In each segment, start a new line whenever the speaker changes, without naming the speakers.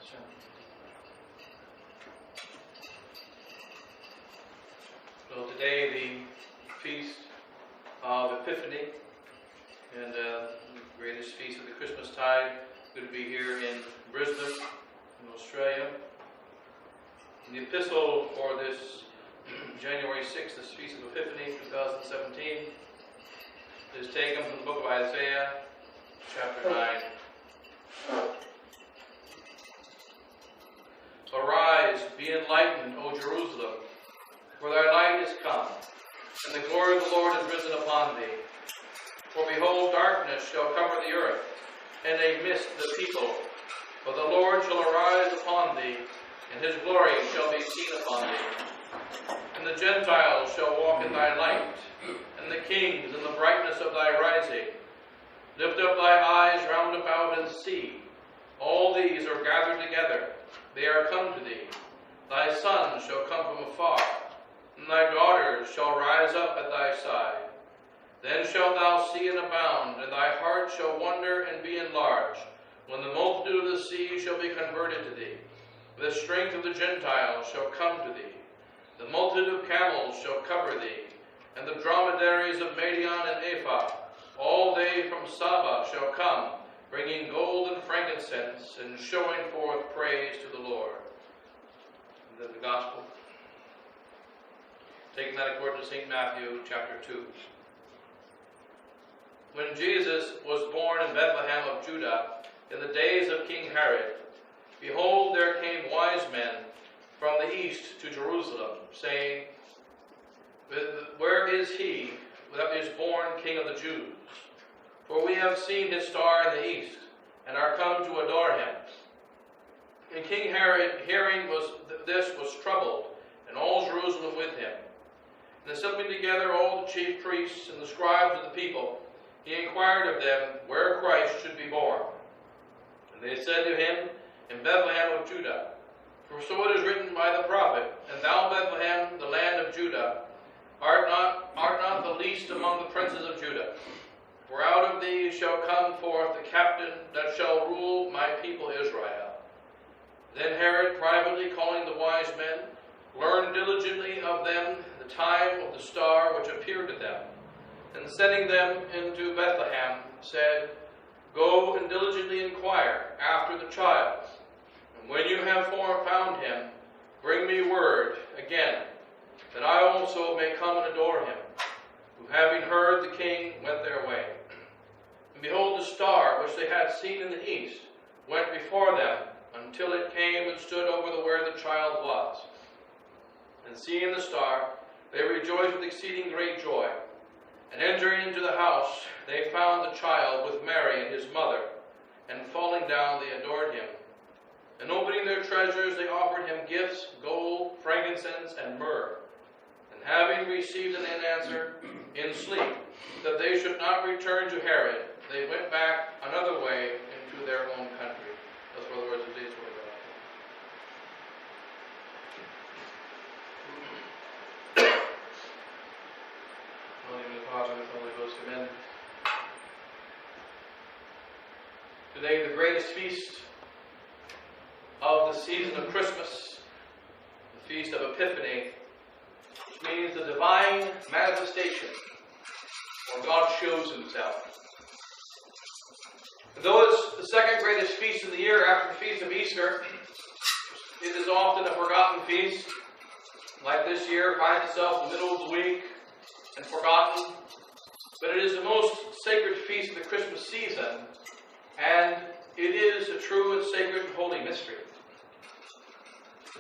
So today the feast of Epiphany, and the greatest feast of the Christmas tide, going to be here in Brisbane, in Australia. And the epistle for this January 6th, this feast of Epiphany 2017, is taken from the book of Isaiah, chapter 9. Arise, be enlightened, O Jerusalem, for thy light is come, and the glory of the Lord is risen upon thee. For behold, darkness shall cover the earth, and a mist the people. But the Lord shall arise upon thee, and his glory shall be seen upon thee. And the Gentiles shall walk in thy light, and the kings in the brightness of thy rising. Lift up thy eyes round about and see. All these are gathered together. They are come to thee. Thy sons shall come from afar, and thy daughters shall rise up at thy side. Then shalt thou see and abound, and thy heart shall wonder and be enlarged, when the multitude of the sea shall be converted to thee. The strength of the Gentiles shall come to thee. The multitude of camels shall cover thee, and the dromedaries of Midian and Ephah. All they from Saba shall come, bringing gold and frankincense, and showing forth praise to the Lord. And then the Gospel, taking that according to St. Matthew, chapter 2. When Jesus was born in Bethlehem of Judah, in the days of King Herod, behold, there came wise men from the east to Jerusalem, saying, Where is he that is born King of the Jews? For we have seen his star in the east, and are come to adore him. And King Herod, hearing this, was troubled, and all Jerusalem with him. And assembling together all the chief priests and the scribes of the people, he inquired of them where Christ should be born. And they said to him, In Bethlehem of Judah. For so it is written by the prophet, And thou, Bethlehem, the land of Judah, art not the least among the princes of Judah. For out of thee shall come forth the captain that shall rule my people Israel. Then Herod, privately calling the wise men, learned diligently of them the time of the star which appeared to them, and sending them into Bethlehem, said, Go and diligently inquire after the child, and when you have found him, bring me word again, that I also may come and adore him. Who, having heard the king, went their way. And behold, the star which they had seen in the east went before them, until it came and stood over where the child was. And seeing the star, they rejoiced with exceeding great joy. And entering into the house, they found the child with Mary and his mother, and falling down, they adored him. And opening their treasures, they offered him gifts, gold, frankincense, and myrrh. And having received an answer in sleep, that they should not return to Herod, they went back another way into their own country. That's where the words of today's word are. In the name of the Father, and of the Holy Ghost, amen. Today, the greatest feast of the season of Christmas, the feast of Epiphany, which means the divine manifestation, where God shows himself. And though it's the second greatest feast of the year after the feast of Easter, it is often a forgotten feast. Like this year, finds itself in the middle of the week and forgotten. But it is the most sacred feast of the Christmas season, and it is a true and sacred and holy mystery.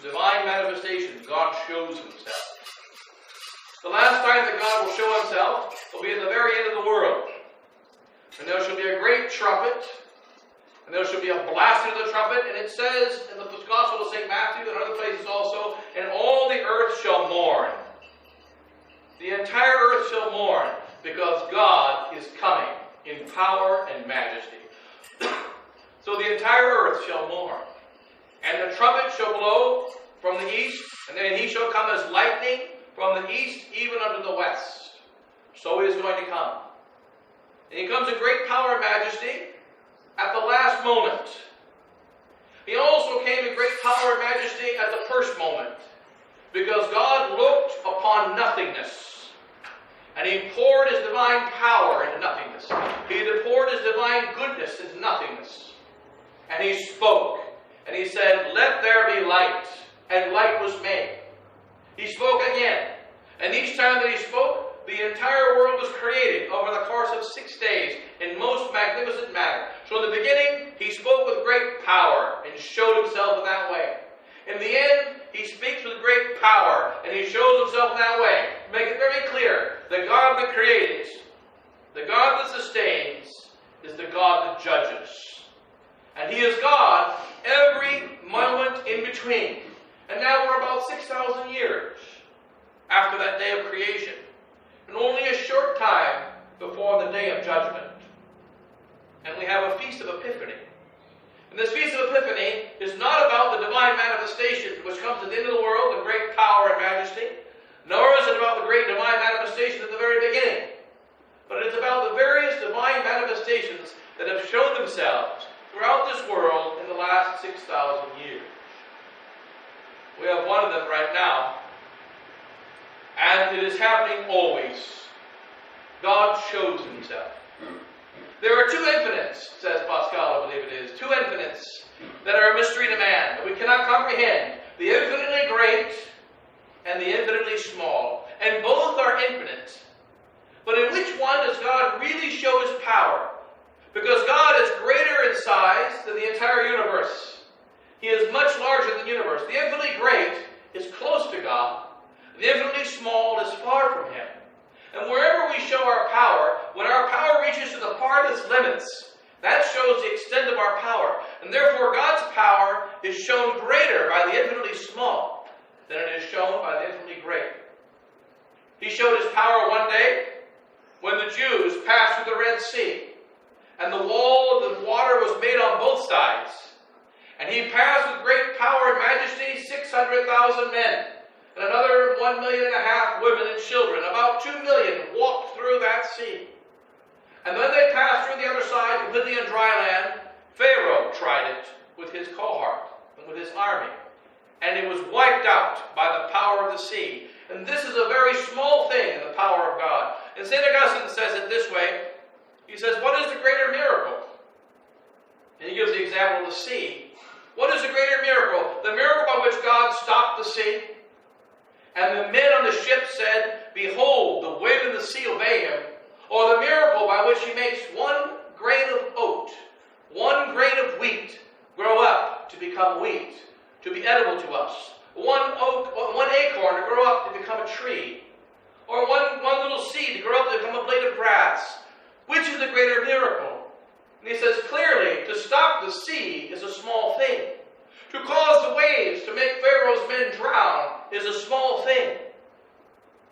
The divine manifestation, God shows himself. The last time that God will show himself will be at the very end of the world. And there shall be a great trumpet, and there shall be a blasting of the trumpet, and it says in the Gospel of St. Matthew and other places also, and all the earth shall mourn. The entire earth shall mourn, because God is coming in power and majesty. So the entire earth shall mourn. And the trumpet shall blow from the east, and then he shall come as lightning from the east even unto the west. So he is going to come. And he comes in great power and majesty at the last moment. He also came in great power and majesty at the first moment, because God looked upon nothingness, and He poured His divine power into nothingness. He poured His divine goodness into nothingness. And He spoke, and He said, "Let there be light," and light was made. He spoke again, and each time that He spoke, the entire world was created over the course of 6 days in most magnificent manner. So in the beginning, He spoke with great power and showed Himself in that way. In the end, He speaks with great power and He shows Himself in that way. Make it very clear, the God that creates, the God that sustains, is the God that judges. And He is God every moment in between. And now we're about 6,000 years after that day of creation, and only a short time before the day of judgment. And we have a Feast of Epiphany. And this Feast of Epiphany is not about the divine manifestation which comes at the end of the world in great power and majesty, nor is it about the great divine manifestation at the very beginning. But it is about the various divine manifestations that have shown themselves throughout this world in the last 6,000 years. We have one of them right now, and it is happening always. God shows Himself. There are two infinites, says Pascal, I believe it is, two infinites that are a mystery to man, that we cannot comprehend. The infinitely great and the infinitely small. And both are infinite. But in which one does God really show His power? Because God is greater in size than the entire universe. He is much larger than the universe. The infinitely great is close to God. The infinitely small is far from Him. And wherever we show our power, when our power reaches to the farthest limits, that shows the extent of our power. And therefore God's power is shown greater by the infinitely small than it is shown by the infinitely great. He showed His power one day when the Jews passed through the Red Sea, and the wall of the water was made on both sides. And He passed with great power and majesty 600,000 men, and another 1.5 million women and children. About 2 million walked through that sea. And when they passed through the other side, completely in dry land, Pharaoh tried it with his cohort and with his army. And it was wiped out by the power of the sea. And this is a very small thing in the power of God. And St. Augustine says it this way. He says, what is the greater miracle? And he gives the example of the sea. What is the greater miracle? The miracle by which God stopped the sea. And the men on the ship said, "Behold, the wind and the sea obey Him." Or the miracle by which He makes one grain of oat, one grain of wheat, grow up to become wheat, to be edible to us. One acorn to grow up to become a tree. Or one little seed to grow up to become a blade of grass. Which is the greater miracle? And he says clearly, to stop the sea is a small thing. To cause the waves to make Pharaoh's men drown is a small thing.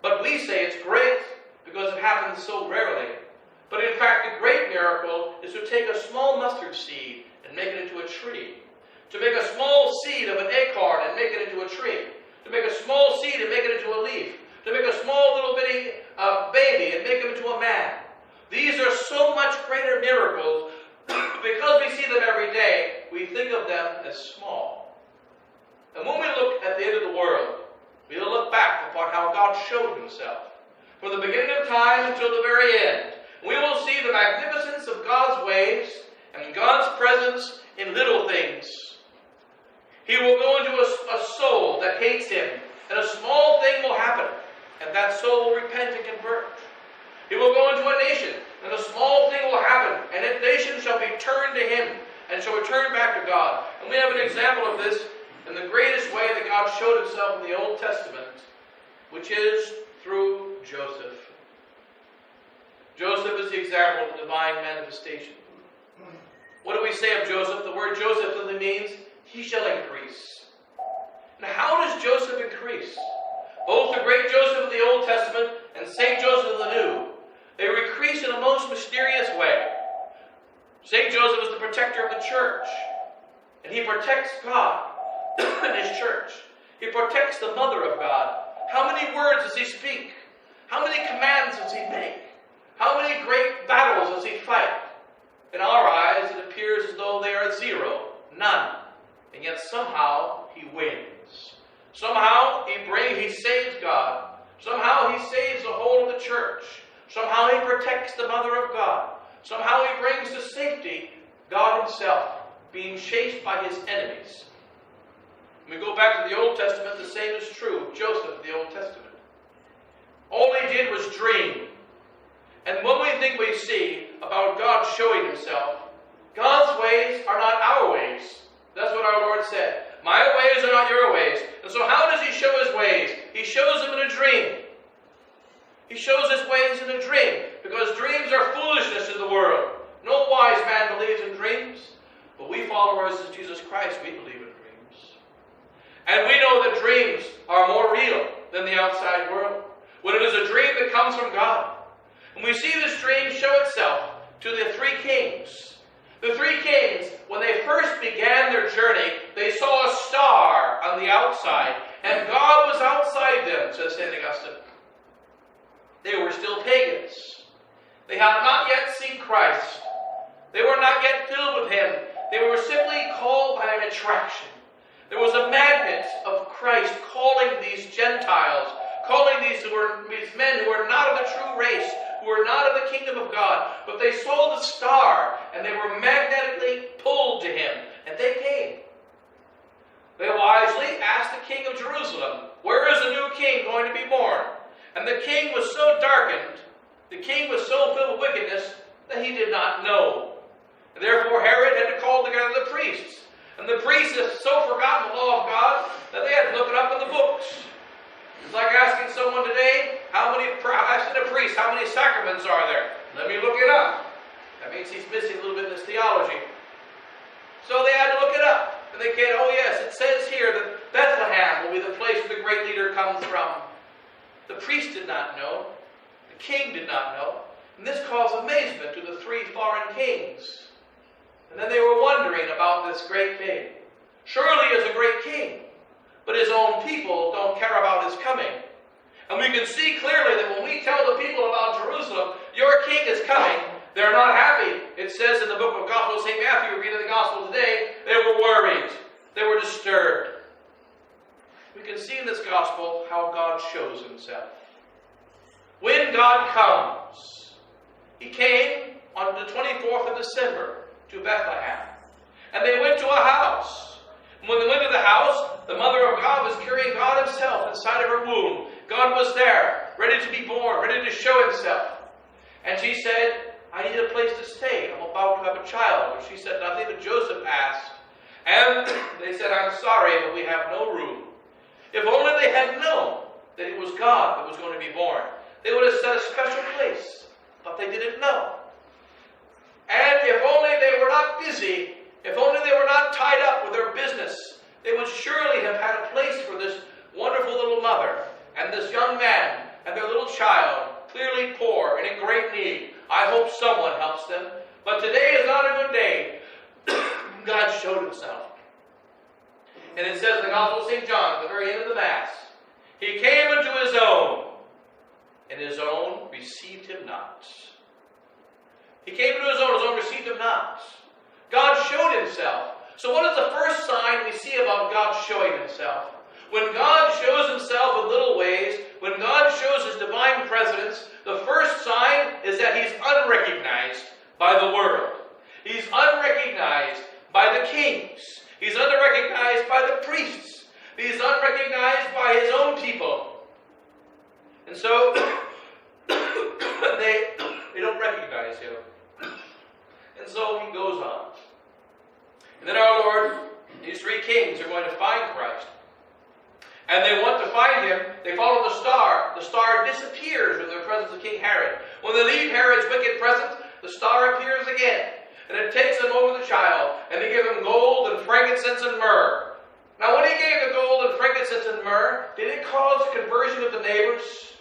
But we say it's great because it happens so rarely. But in fact, the great miracle is to take a small mustard seed and make it into a tree. To make a small seed of an acorn and make it into a tree. To make a small seed and make it into a leaf. To make a small little bitty baby and make him into a man. These are so much greater miracles. Because we see them every day, we think of them as small. And when we look at the end of the world, we will look back upon how God showed Himself. From the beginning of time until the very end, we will see the magnificence of God's ways and God's presence in little things. He will go into a soul that hates Him, and a small thing will happen, and that soul will repent and convert. He will go into a nation, and a small thing will happen, and that nation shall be turned to Him, and shall return back to God. And we have an example of this in the greatest way that God showed Himself in the Old Testament, which is through Joseph. Joseph is the example of the divine manifestation. What do we say of Joseph? The word Joseph simply means, he shall increase. And how does Joseph increase? Both the great Joseph of the Old Testament and St. Joseph of the New, they increase in a most mysterious way. St. Joseph is the protector of the church, and he protects God and His church. He protects the Mother of God. How many words does he speak? How many commands does he make? How many great battles does he fight? In our eyes, it appears as though they are zero, none. and yet somehow he wins. Somehow he saves God. Somehow he saves the whole of the church. Somehow he protects the Mother of God. Somehow he brings to safety God himself, being chased by his enemies. When we go back to the Old Testament, the same is true of Joseph in the Old Testament. All he did was dream. And when we think we see about God showing himself, God's ways are not our ways. That's what our Lord said. My ways are not your ways. And so how does he show his ways? He shows them in a dream. He shows his ways in a dream, because dreams are foolishness in the world. No wise man believes in dreams, but we followers of Jesus Christ, we believe in dreams. And we know that dreams are more real than the outside world, when it is a dream that comes from God. And we see this dream show itself to the three kings. The three kings, when they first began their journey, they saw a star on the outside, and God was outside them, says St. Augustine. They were still pagans. They had not yet seen Christ. They were not yet filled with him. They were simply called by an attraction. There was a magnet of Christ calling these Gentiles, calling these men who were not of the true race, who were not of the kingdom of God. But they saw the star, and they were magnetically pulled to him, and they came. They wisely asked the king of Jerusalem, "Where is the new king going to be born?" And the king was so darkened, the king was so filled with wickedness, that he did not know. And therefore Herod had to call together the priests. And the priests had so forgotten the law of God that they had to look it up in the books. It's like asking someone today, asking a priest, how many sacraments are there? Let me look it up. That means he's missing a little bit in his theology. So they had to look it up. And they came, oh yes, it says here that Bethlehem will be the place where the great leader comes from. The priest did not know. The king did not know. And this caused amazement to the three foreign kings. And then they were wondering about this great king. Surely he is a great king, but his own people don't care about his coming. And we can see clearly that when we tell the people about Jerusalem, your king is coming, they're not happy. It says in the book of Gospel of St. Matthew, we read in the Gospel today, they were worried. They were disturbed. We can see in this Gospel how God shows himself. When God comes, he came on the 24th of December to Bethlehem. And they went to a house. And when they went to the house, the Mother of God was carrying God himself inside of her womb. God was there, ready to be born, ready to show himself. And she said, I need a place to stay. I'm about to have a child. And she said nothing, but Joseph asked. And they said, I'm sorry, but we have no room. If only they had known that it was God that was going to be born, they would have set a special place. But they didn't know. And if only they were not busy, if only they were not tied up with their business, they would surely have had a place for this wonderful little mother and this young man and their little child, clearly poor and in great need. I hope someone helps them. But today is not a good day. God showed himself. And it says in the Gospel of St. John, at the very end of the Mass, he came unto his own, and his own received him not. He came into his own received him not. God showed himself. So what is the first sign we see about God showing himself? When God shows himself in little ways, when God shows his divine presence, the first sign is that he's unrecognized by the world. He's unrecognized by the kings. He's unrecognized by the priests. He's unrecognized by his own people. And so they don't recognize him. And so he goes on. And then our Lord, these three kings are going to find Christ. And they want to find him. They follow the star. The star disappears from the presence of King Herod. When they leave Herod's wicked presence, the star appears again. And it takes them over the child. And they give him gold and frankincense and myrrh. Now when he gave the gold and frankincense and myrrh, did it cause the conversion of the neighbors?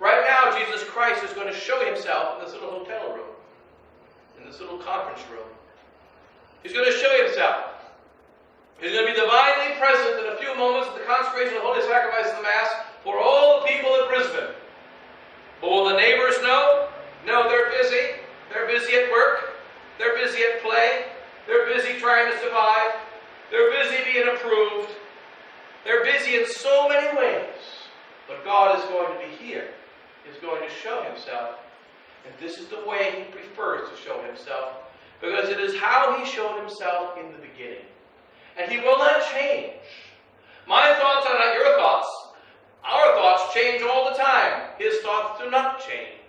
Right now, Jesus Christ is going to show himself in this little hotel room. In this little conference room. He's going to show himself. He's going to be divinely present in a few moments at the consecration of the Holy Sacrifice of the Mass for all the people in Brisbane. But will the neighbors know? No, they're busy. They're busy at work. They're busy at play. They're busy trying to survive. They're busy being approved. They're busy in so many ways. But God is going to be here. He's going to show himself. And this is the way he prefers to show himself, because it is how he showed himself in the beginning. And he will not change. My thoughts are not your thoughts. Our thoughts change all the time. His thoughts do not change.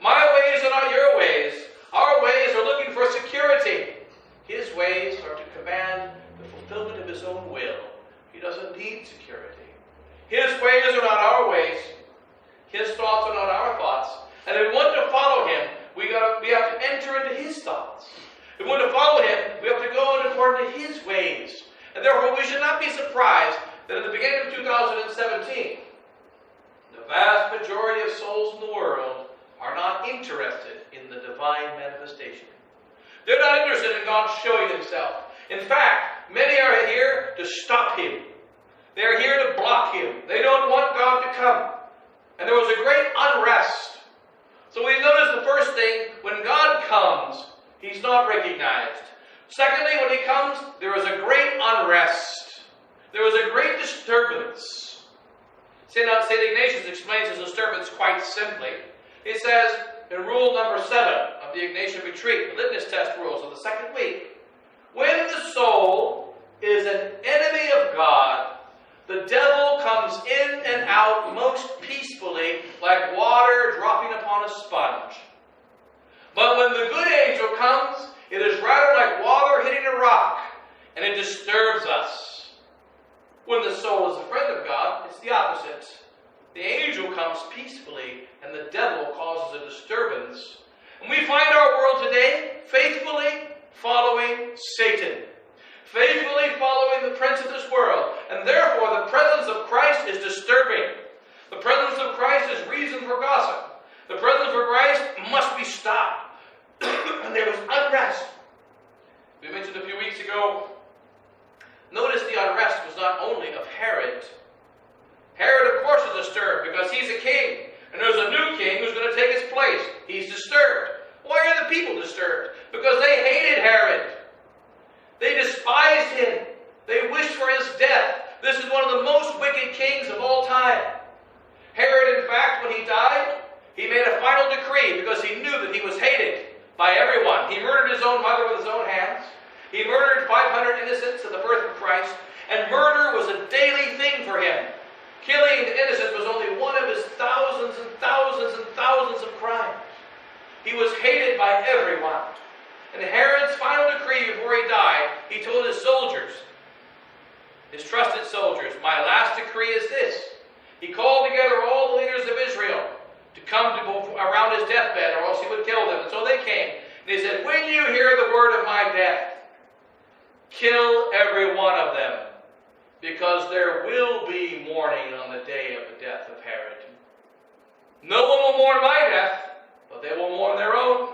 My ways are not your ways. Our ways are looking for security. His ways are to command the fulfillment of his own will. He doesn't need security. His ways are not our ways. His thoughts are not our thoughts. And if we want to follow him, we have to enter into his thoughts. If we want to follow him, we have to go in according to his ways. And therefore, we should not be surprised that at the beginning of 2017, the vast majority of souls in the world are not interested in the divine manifestation. They're not interested in God showing himself. In fact, many are here to stop him. They're here to block him. They don't want God to come. And there was a great unrest. So we notice the first thing, when God comes, he's not recognized. Secondly, when he comes, there is a great unrest. There is a great disturbance. St. Ignatius explains this disturbance quite simply. He says, in rule number 7 of the Ignatian Retreat, the litmus test rules of the second week, when the soul is an enemy of God, the devil comes in and out most peacefully, like water dropping upon a sponge. But when the good angel comes, it is rather like water hitting a rock, and it disturbs us. When the soul is a friend of God, it's the opposite. The angel comes peacefully, and the devil causes a disturbance. And we find our world today faithfully following Satan. Faithfully following the prince of this world. And therefore, the presence of Christ is disturbing. The presence of Christ is reason for gossip. The presence of Christ must be stopped. And there was unrest. We mentioned a few weeks ago, notice the unrest was not only of Herod. Herod, of course, is disturbed because he's a king. And there's a new king who's going to take his place. He's disturbed. Why are the people disturbed? Because they hated Herod. They despised him. They wished for his death. This is one of the most wicked kings of all time. Herod, in fact, when he died, he made a final decree because he knew that he was hated by everyone. He murdered his own mother with his own hands. He murdered 500 innocents at the birth of Christ. And murder was a daily thing for him. Killing the innocents was only one of his thousands and thousands and thousands of crimes. He was hated by everyone. In Herod's final decree before he died, he told his soldiers, his trusted soldiers, my last decree is this. He called together all the leaders of Israel to come around his deathbed, or else he would kill them. And so they came. And he said, when you hear the word of my death, kill every one of them, because there will be mourning on the day of the death of Herod. No one will mourn my death, but they will mourn their own.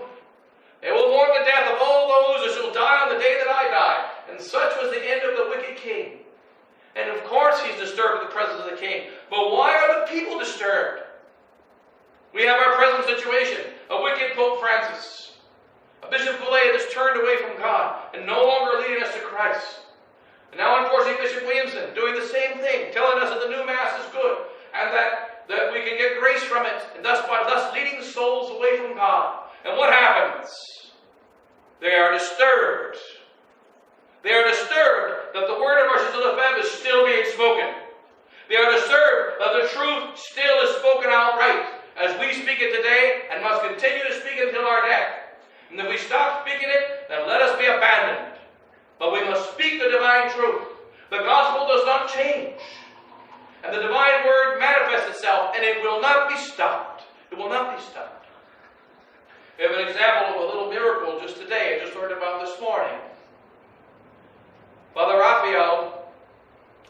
They will mourn the death of all those who shall die on the day that I die. And such was the end of the wicked king. And of course he's disturbed in the presence of the king. But why are the people disturbed? We have our present situation. A wicked Pope Francis. A Bishop Boulay that has turned away from God and no longer leading us to Christ. And now unfortunately Bishop Williamson doing the same thing, telling us that the new Mass is good and that we can get grace from it, and thus leading souls away from God. And what happens? They are disturbed. They are disturbed that the word of our Sister Lefebvre is still being spoken. They are disturbed that the truth still is spoken outright, as we speak it today and must continue to speak it until our death. And if we stop speaking it, then let us be abandoned. But we must speak the divine truth. The gospel does not change. And the divine word manifests itself, and it will not be stopped. It will not be stopped. We have an example of a little miracle just today, I just heard about this morning. Father Raphael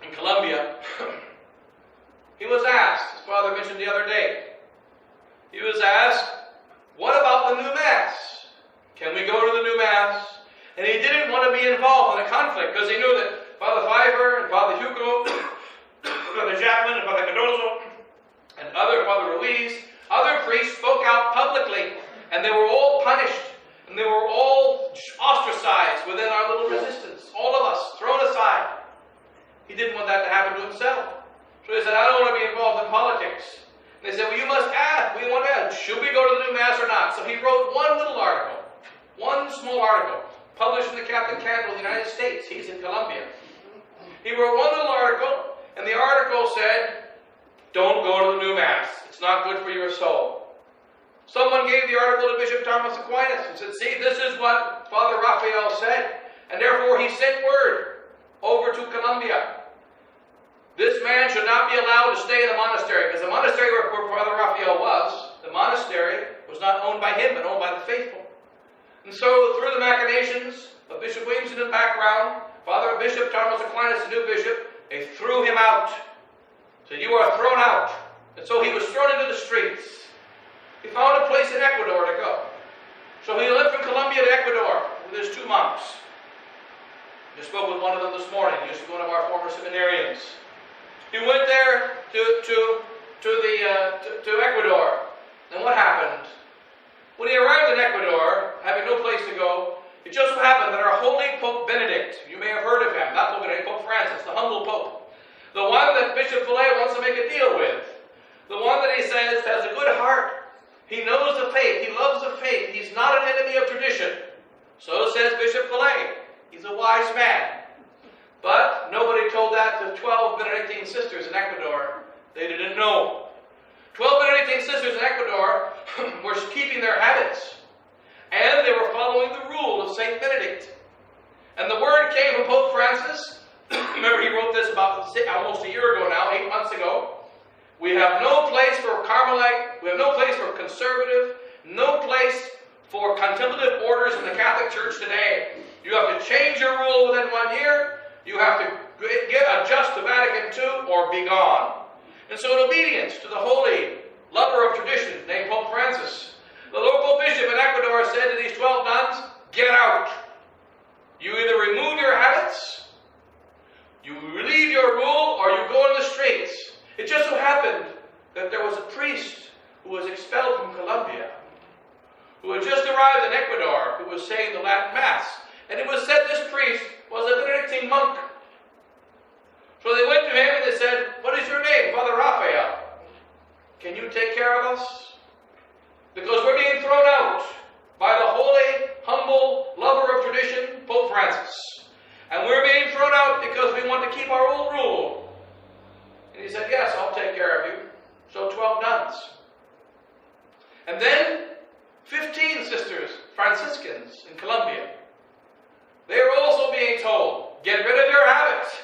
in Colombia, he was asked, as Father mentioned the other day, he was asked, what about the new Mass? Can we go to the new Mass? And he didn't want to be involved in a conflict because he knew that Father Pfeiffer and Father Hugo, Father Jackman and Father Cardozo, and Father Ruiz, other priests spoke out publicly. And they were all punished. And they were all ostracized within our little resistance. All of us thrown aside. himself. So he said, I don't want to be involved in politics. And they said, well, you must ask. We want to ask, should we go to the new Mass or not? So he wrote one little article, one small article, published in the Catholic Candle of the United States. He's in Colombia. He wrote one little article, and the article said, don't go to the new Mass. It's not good for your soul. Someone gave the article to Bishop Thomas Aquinas and said, see, this is what Father Raphael said. And therefore he sent word over to Colombia. This man should not be allowed to stay in the monastery, because the monastery where Father Raphael was, the monastery was not owned by him, but owned by the faithful. And so, through the machinations of Bishop Williamson in the background, Bishop Thomas Aquinas, the new bishop, they threw him out. Said, you are thrown out. And so he was thrown into the streets. He found a place in Ecuador to go. So he went from Colombia to Ecuador with his 2 monks. I spoke with one of them this morning. He used to be one of our former seminarians. He went there to Ecuador. And what happened? When he arrived in Ecuador, having no place to go, it just so happened that our holy Pope Benedict, you may have heard of him, not Pope Benedict, Pope Francis, the humble Pope, the one that Bishop Pfeiffer wants to make a deal with, the one that he says has a good heart, he knows the faith, he loves the faith, he's not an enemy of tradition. So says Bishop Pfeiffer. He's a wise man. But nobody told that to 12 Benedictine sisters in Ecuador. They didn't know. 12 Benedictine sisters in Ecuador were keeping their habits. And they were following the rule of St. Benedict. And the word came from Pope Francis. Remember, he wrote this about almost a year ago now, 8 months ago. We have no place for Carmelite. We have no place for conservative. No place for contemplative orders in the Catholic Church today. You have to change your rule within 1 year. You have to adjust to Vatican II or be gone. And so in obedience to the holy lover of tradition named Pope Francis, the local bishop in Ecuador said to these 12 nuns, get out. You either remove your habits, you leave your rule, or you go in the streets. It just so happened that there was a priest who was expelled from Colombia, who had just arrived in Ecuador, who was saying the Latin Mass. And it was said this priest was a Benedictine monk. So they went to him and they said, what is your name? Father Raphael. Can you take care of us? Because we're being thrown out by the holy, humble lover of tradition, Pope Francis. And we're being thrown out because we want to keep our old rule. And he said, yes, I'll take care of you. So 12 nuns. And then 15 sisters, Franciscans in Colombia. They were also being told, get rid of your habits.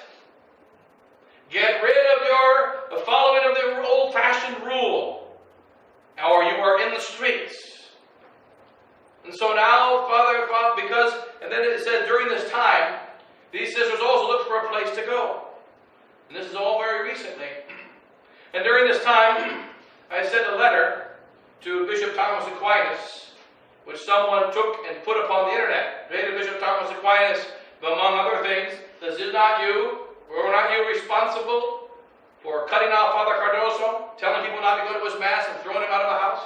Get rid of the following of the old-fashioned rule, or you are in the streets. And so now, and then it said during this time, these sisters also looked for a place to go. And this is all very recently. And during this time, I sent a letter to Bishop Thomas Aquinas, which someone took and put upon the internet. Dated Bishop Thomas Aquinas, among other things, says, is not you, or were not you responsible for cutting off Father Cardoso, telling people not to go to his Mass and throwing him out of the house?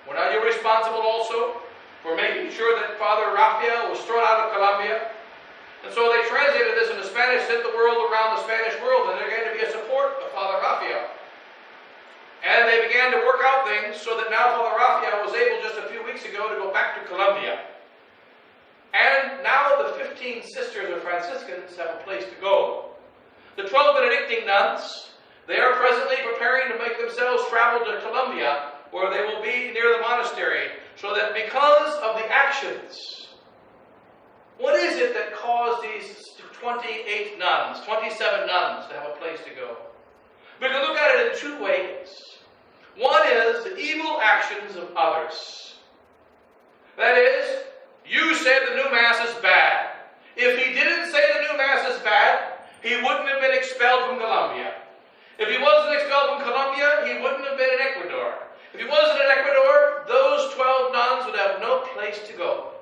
Were not you responsible also for making sure that Father Raphael was thrown out of Colombia? And so they translated this into Spanish, sent the world around the Spanish world, and there began to be a support of Father Raphael. And they began to work out things so that now Father Raphael was able just a few weeks ago to go back to Colombia. And now the 15 sisters of Franciscans have a place to go. The 12 Benedictine nuns, they are presently preparing to make themselves travel to Colombia, where they will be near the monastery, so that because of the actions, what is it that caused these 28 nuns, 27 nuns to have a place to go? We can look at it in two ways. One is the evil actions of others. That is, you said the new Mass is bad. If he didn't say the new Mass is bad, he wouldn't have been expelled from Colombia. If he wasn't expelled from Colombia, he wouldn't have been in Ecuador. If he wasn't in Ecuador, those 12 nuns would have no place to go.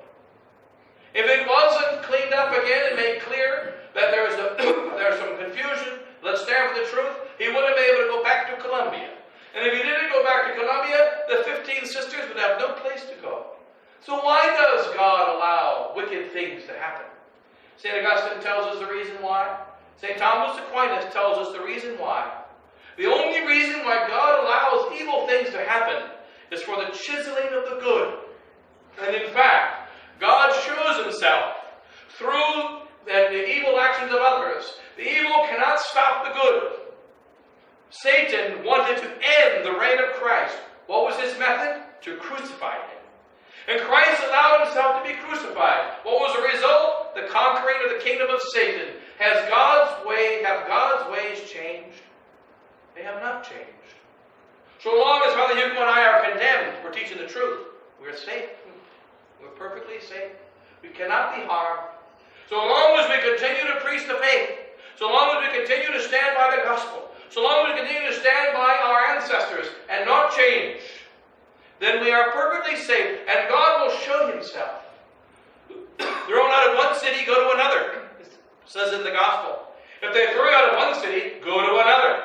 If it wasn't cleaned up again and made clear that there's some confusion, let's stand for the truth, he wouldn't be able to go back to Colombia. And if he didn't go back to Colombia, the 15 sisters would have no place to go. So why does God allow wicked things to happen? St. Augustine tells us the reason why. St. Thomas Aquinas tells us the reason why. The only reason why God allows evil things to happen is for the chiseling of the good. And in fact, God shows himself through the evil actions of others. The evil cannot stop the good. Satan wanted to end the reign of Christ. What was his method? To crucify him. And Christ allowed himself to be crucified. What was the result? The conquering of the kingdom of Satan. Have God's ways changed? They have not changed. So long as Father Hugo and I are condemned for teaching the truth, we're safe. We're perfectly safe. We cannot be harmed. So long as we continue to preach the faith, so long as we continue to stand by the gospel, so long as we continue to stand by our ancestors and not change, then we are perfectly safe, and God will show himself. Thrown out of one city, go to another, it says in the gospel. If they throw you out of one city, go to another.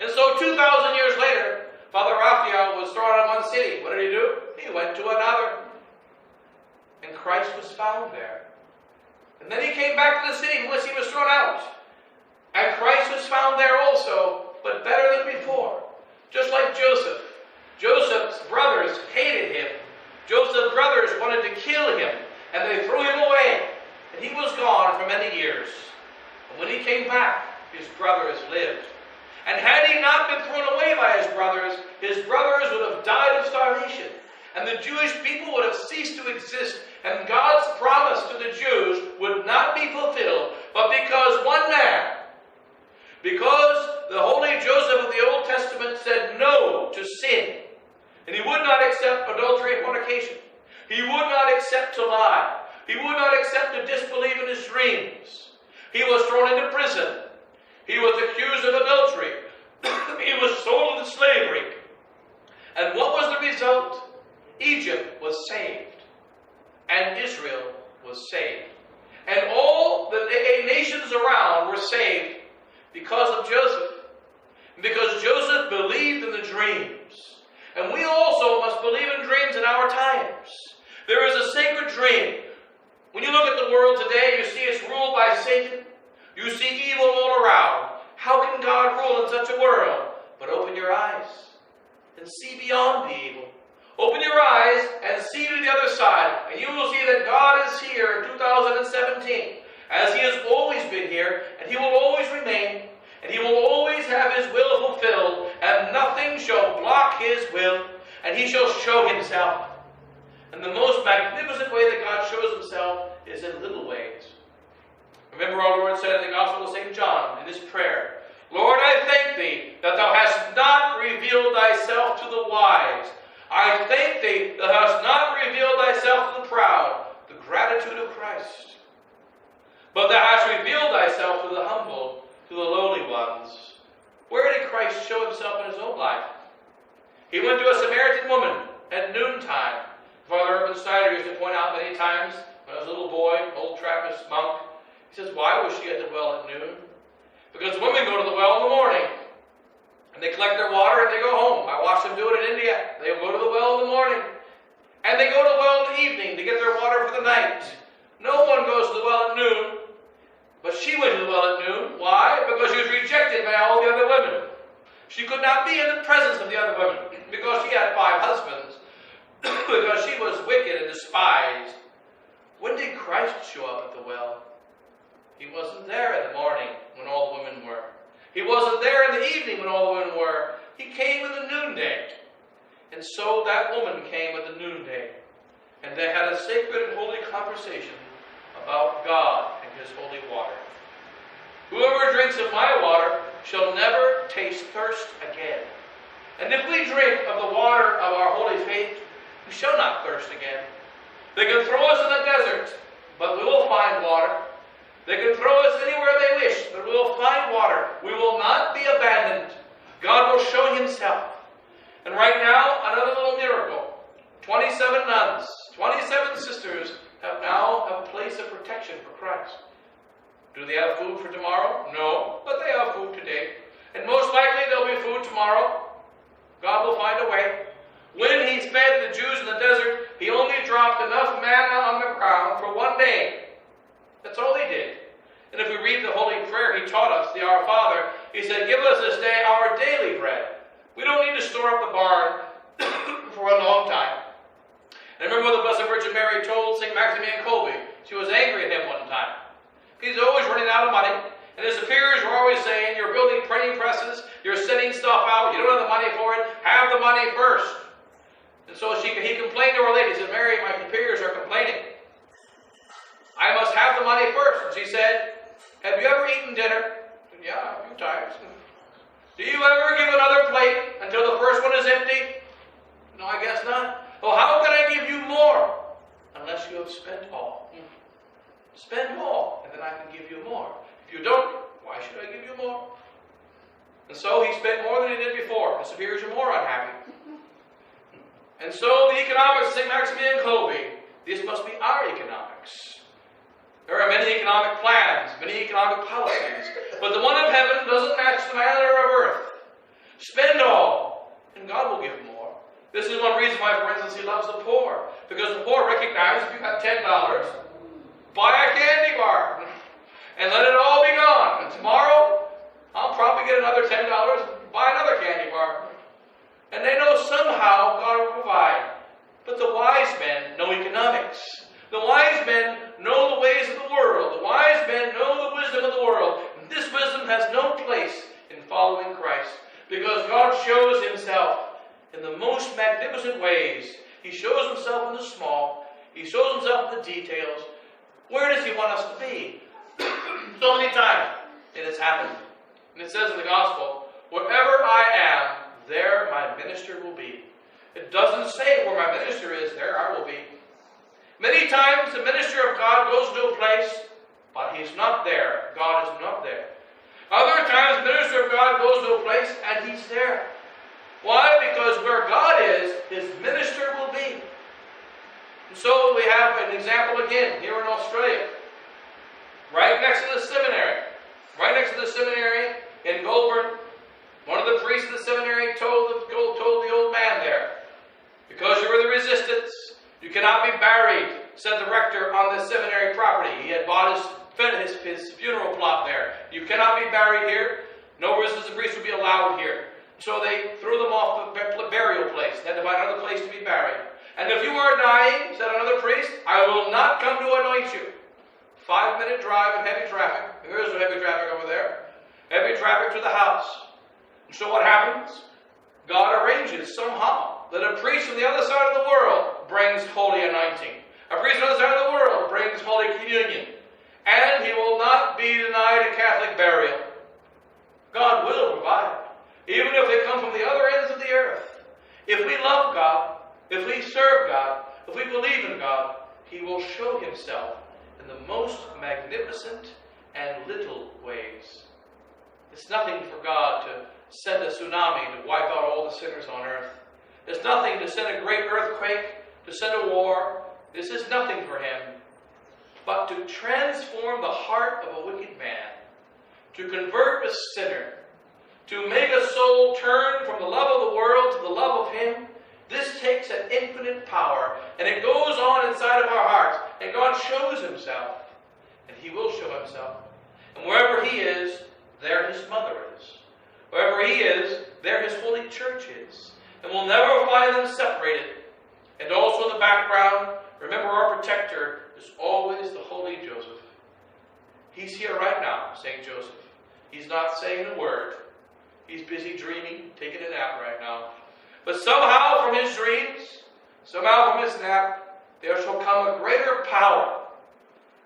And so 2,000 years later, Father Raphael was thrown out of one city. What did he do? He went to another. And Christ was found there. And then he came back to the city from which he was thrown out. And Christ was found there also, but better than before. Just like Joseph. Joseph's brothers hated him. Joseph's brothers wanted to kill him, and they threw him away. And he was gone for many years. And when he came back, his brothers lived. And had he not been thrown away by his brothers would have died of starvation. And the Jewish people would have ceased to exist. And God's promise to the Jews would not be fulfilled. But because one man, because the holy Joseph of the Old Testament said no to sin, and he would not accept adultery and fornication, he would not accept to lie, he would not accept to disbelieve in his dreams, he was thrown into prison. He was accused of adultery. He was sold into slavery. And what was the result? Egypt was saved. And Israel was saved. And all the nations around were saved because of Joseph. Because Joseph believed in the dreams. And we also must believe in dreams in our times. There is a sacred dream. When you look at the world today, you see it's ruled by Satan. You see evil all around. How can God rule in such a world? But open your eyes and see beyond the evil. Open your eyes and see to the other side, and you will see that God is here in 2017, as he has always been here, and he will always remain, and he will always have his will fulfilled, and nothing shall block his will, and he shall show himself. And the most magnificent way that God shows himself is in little ways. Remember our Lord said in the Gospel of St. John, in his prayer, Lord, I thank thee that thou hast not revealed thyself to the wise. I thank thee that thou hast not revealed thyself to the proud, the gratitude of Christ. But thou hast revealed thyself to the humble, to the lowly ones. Where did Christ show himself in his own life? He went to a Samaritan woman at noontime. Father Urban Snyder used to point out many times, when I was a little boy, old Trappist monk, he says, why was she at the well at noon? Because women go to the well in the morning. And they collect their water and they go home. I watched them do it in India. They go to the well in the morning. And they go to the well in the evening to get their water for the night. No one goes to the well at noon. But she went to the well at noon. Why? Because she was rejected by all the other women. She could not be in the presence of the other women. Because she had 5 husbands. Because she was wicked and despised. When did Christ show up at the well? He wasn't there in the morning when all the women were. He wasn't there in the evening when all the women were. He came in the noonday. And so that woman came at the noonday. And they had a sacred and holy conversation about God and his holy water. Whoever drinks of my water shall never taste thirst again. And if we drink of the water of our holy faith, we shall not thirst again. They can throw us in the desert, but we will find water. They can throw us anywhere they wish, but we will find water. We will not be abandoned. God will show himself. And right now, another little miracle. 27 nuns, 27 sisters have now a place of protection for Christ. Do they have food for tomorrow? No, but they have food today. And most likely there'll be food tomorrow. God will find a way. When he fed the Jews in the desert, he only dropped enough manna on the ground for one day. That's all he did. And if we read the Holy Prayer he taught us, the Our Father, he said, give us this day our daily bread. We don't need to store up the barn for a long time. And remember what the Blessed Virgin Mary told St. Maximilian Kolbe. She was angry at him one time. He's always running out of money. And his superiors were always saying, you're building printing presses, you're sending stuff out, you don't have the money for it, have the money first. And so he complained to Our Lady. He said, Mary, my superiors are complaining. I must have the money first. And she said, have you ever eaten dinner? Said, yeah, a few times. Do you ever give another plate until the first one is empty? No, I guess not. Well, how can I give you more? Unless you have spent all. Spend all, and then I can give you more. If you don't, why should I give you more? And so he spent more than he did before. His superiors are more unhappy. And so the economics of St. Maximilian Kolbe, this must be our economics. There are many economic plans, many economic policies, but the one of heaven doesn't match the manner of earth. Spend all, and God will give more. This is one reason why, for instance, he loves the poor. Because the poor recognize if you've got $10, buy a candy bar, and let it all be gone. And tomorrow, I'll probably get another $10, buy another candy bar. And they know somehow God will provide. But the wise men know economics. The wise men know the ways of the world. The wise men know the wisdom of the world. And this wisdom has no place in following Christ. Because God shows himself in the most magnificent ways. He shows himself in the small. He shows himself in the details. Where does he want us to be? So many times it has happened. And it says in the Gospel, wherever I am, there my minister will be. It doesn't say where my minister is, there I will be. Many times the minister of God goes to a place, but he's not there. God is not there. Other times the minister of God goes to a place and he's there. Why? Because where God is, his minister will be. And so we have an example again here in Australia. Right next to the seminary. Right next to the seminary in Goulburn. One of the priests of the seminary told the old man there, because you were the resistance, you cannot be buried, said the rector on the seminary property. He had bought his funeral plot there. You cannot be buried here. No resistance priest would be allowed here. So they threw them off the burial place. They had to find another place to be buried. And if you are dying, said another priest, I will not come to anoint you. 5-minute drive in heavy traffic. There is no heavy traffic over there. Heavy traffic to the house. And so what happens? God arranges somehow that a priest from the other side of the world brings holy anointing. A priest from the other side of the world brings holy communion. And he will not be denied a Catholic burial. God will provide. Even if they come from the other ends of the earth. If we love God, if we serve God, if we believe in God, he will show himself in the most magnificent and little ways. It's nothing for God to send a tsunami to wipe out all the sinners on earth. It's nothing to send a great earthquake, to send a war. This is nothing for him. But to transform the heart of a wicked man, to convert a sinner, to make a soul turn from the love of the world to the love of him, this takes an infinite power. And it goes on inside of our hearts. And God shows himself. And he will show himself. And wherever he is, there his mother is. Wherever he is, there his holy church is. And we'll never find them separated. And also in the background, remember our protector is always the holy Joseph. He's here right now, St. Joseph. He's not saying a word. He's busy dreaming, taking a nap right now. But somehow from his dreams, somehow from his nap, there shall come a greater power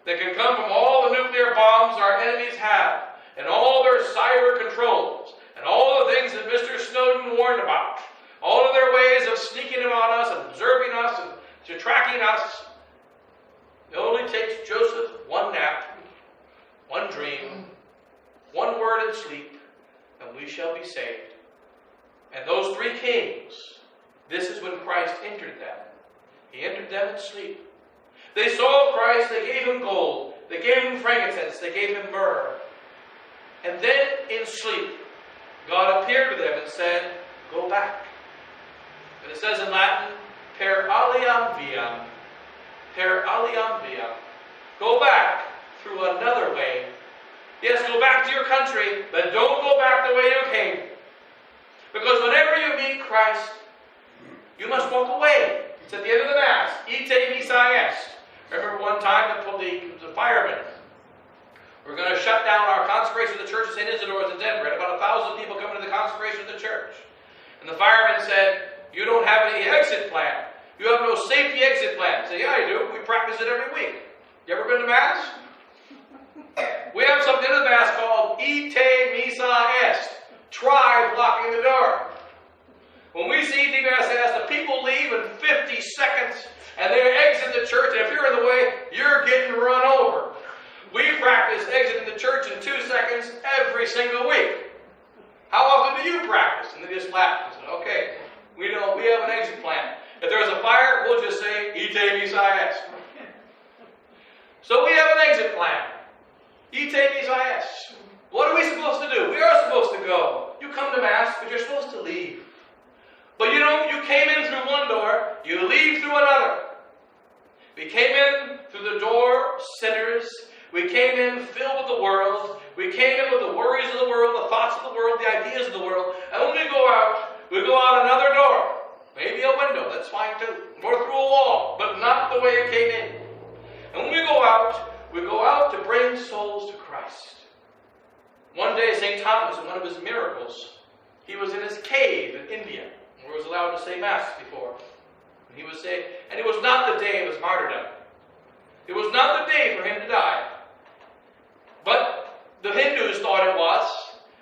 that can come from all the nuclear bombs our enemies have, and all their cyber controls, and all the things that Mr. Snowden warned about, all of their ways of sneaking in on us, and observing us, and to tracking us. It only takes Joseph one nap, one dream, one word in sleep, and we shall be saved. And those three kings, this is when Christ entered them. He entered them in sleep. They saw Christ, they gave him gold, they gave him frankincense, they gave him myrrh. And then in sleep, God appeared to them and said, go back. And it says in Latin, per aliam viam. Per aliam viam. Go back through another way Yes, go back to your country, but don't go back the way you came. Because whenever you meet Christ, you must walk away. It's at the end of the Mass. Ite missa est. Remember one time the firemen were going to shut down our consecration of the Church of St. Isidore's in Denver. Had about 1,000 people coming to the consecration of the church. And the firemen said, you don't have any exit plan. You have no safety exit plan. I said, yeah, I do. We practice it every week. You ever been to Mass? We have something in the Mass called Ite missa est. Try blocking the door. When we see Ite missa est, the people leave in 50 seconds and they exit the church, and if you're in the way, you're getting run over. We practice exiting the church in 2 seconds every single week. How often do you practice? And they just laugh and say, okay, we have an exit plan. If there's a fire, we'll just say, Ite missa est. So we have an exit plan. Ite missa est. What are we supposed to do? We are supposed to go. You come to Mass, but you're supposed to leave. But you came in through one door, you leave through another. We came in through the door, sinners. We came in filled with the world. We came in with the worries of the world, the thoughts of the world, the ideas of the world. And when we go out another door. Maybe a window, that's fine too. Or through a wall, but not the way you came in. And when we go out to bring souls to Christ. One day, St. Thomas, in one of his miracles, he was in his cave in India, where he was allowed to say Mass before. And it was not the day of his martyrdom. It was not the day for him to die. But the Hindus thought it was,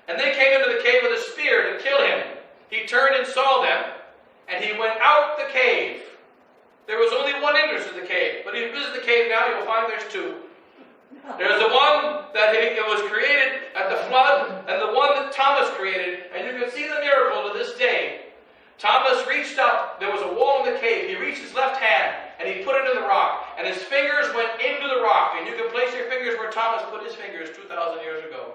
and they came into the cave with a spear to kill him. He turned and saw them, and he went out the cave. There was only one entrance to the cave, but if you visit the cave now, you'll find there's two. There's the one that was created at the flood, and the one that Thomas created, and you can see the miracle to this day. Thomas reached up, there was a wall in the cave, he reached his left hand, and he put it in the rock, and his fingers went into the rock, and you can place your fingers where Thomas put his fingers 2,000 years ago.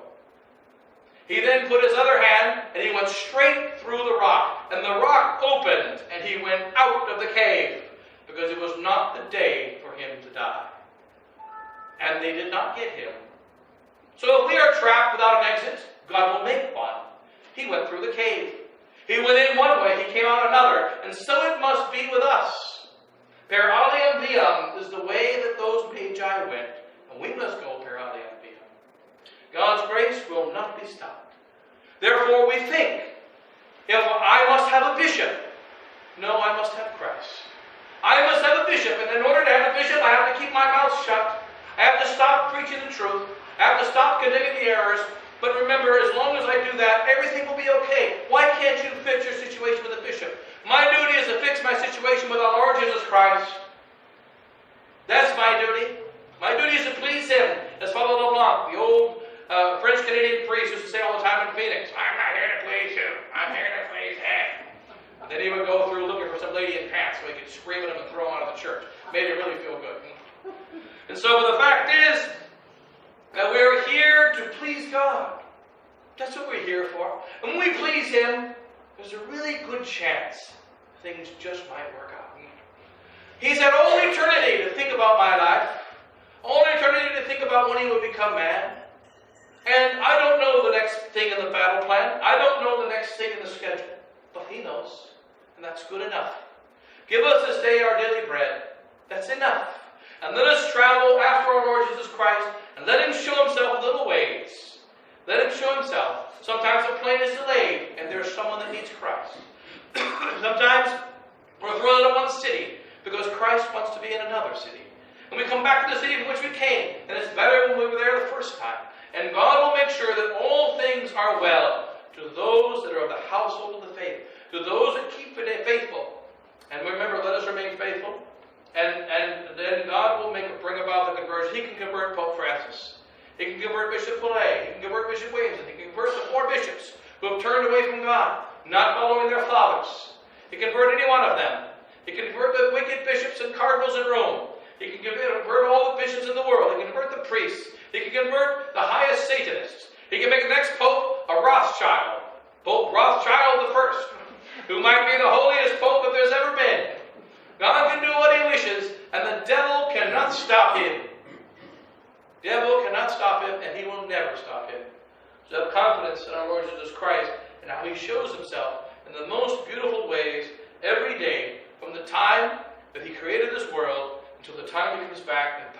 He then put his other hand, and he went straight through the rock, and the rock opened, and he went out of the cave, because it was not the day for him to die. And they did not get him. So if we are trapped without an exit, God will make one. He went through the cave. He went in one way, he came out another, and so it must be with us. Per alium viam is the way that those magi went, and we must go per alium viam. God's grace will not be stopped. Therefore we think, if I must have a bishop, no, I must have Christ. I must have a bishop, and in order to have a bishop, I have to keep my mouth shut. I have to stop preaching the truth. I have to stop condemning the errors. But remember, as long as I do that, everything will be okay. Why can't you fix your situation with a bishop? My duty is to fix my situation with our Lord Jesus Christ. That's my duty. My duty is to please Him. As Father LeBlanc, the old French-Canadian priest, used to say all the time in Phoenix, I'm not here to please you. I'm here to please Him. Then he would go through looking for some lady in pants so he could scream at him and throw him out of the church. Made it really feel good. And so the fact is that we're here to please God. That's what we're here for. And when we please Him, there's a really good chance things just might work out. He's had all eternity to think about my life. All eternity to think about when He would become man. And I don't know the next thing in the battle plan. I don't know the next thing in the schedule. But He knows. And that's good enough. Give us this day our daily bread. That's enough. And let us travel after our Lord Jesus Christ, and let Him show Himself in little ways. Let Him show Himself. Sometimes a plane is delayed, and there's someone that needs Christ. Sometimes we're thrown into one city, because Christ wants to be in another city. And we come back to the city from which we came, and it's better when we were there the first time. And God will make sure that all things are well to those that are of the household of the faith, to those that keep it faithful. And remember, let us remain faithful. And then God will bring about the conversion. He can convert Pope Francis. He can convert Bishop Boulay. He can convert Bishop Williamson. He can convert the 4 bishops who have turned away from God, not following their fathers. He can convert any one of them. He can convert the wicked bishops and cardinals in Rome. He can convert all the bishops in the world. He can convert the priests. He can convert the highest Satanists. He can make the next Pope a Rothschild. Pope Rothschild the First, who might be the holiest Pope that there's ever been. God can do what He wishes, and the devil cannot stop Him. The devil cannot stop Him, and he will never stop to have confidence in our Lord Jesus Christ and how He shows Himself in the most beautiful ways every day from the time that He created this world until the time He comes back in